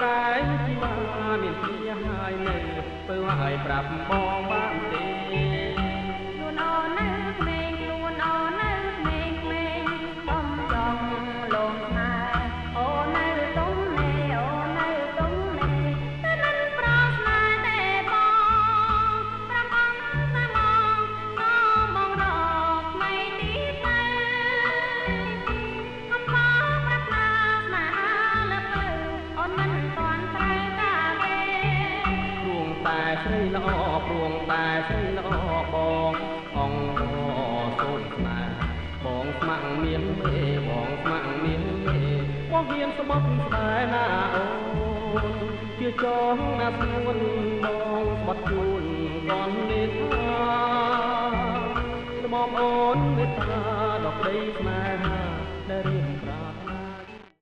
កាយជីវ៉ាមានគ្នាហើយនៅពើឲ្យប្រាប់បងបានទេខ្លួនអូននៅក្មេងខ្លួនអូននៅក្មេងក្មេងបំចង់លងស្នេហ៍អូននៅទុំនេះអូននៅទុំនេះតែមិនប្រស្នេហ៍ទេបងប្របងសាមងសូមបងរកថ្មីទីទៅកំផប្រាថ្នាស្នេហាលើកលើអូនមិនទាន់ត្រូវការទេព្រួងតែស្រីល្អព្រួងតែស្រីល្អបងអង្គសូមស្នេហ៍បងស្ម័គ្រមានមេបងស្ម័គ្រមានមេបងហ៊ានស្បត់ស្នេហ៍ណាអូនជាចងណាស្នួនបងស្បត់ជូនកនមេត្តាស្មមអូនមេត្តាដល់ក្តីស្នេហាដែលរៀបប្រា